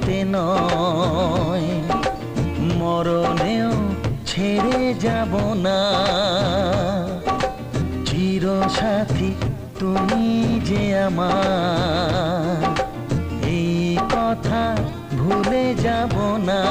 যেতে নয়, মরণেও ছেড়ে যাব না। চিরসাথী তুমি যে আমার, এই কথা ভুলে যাব না।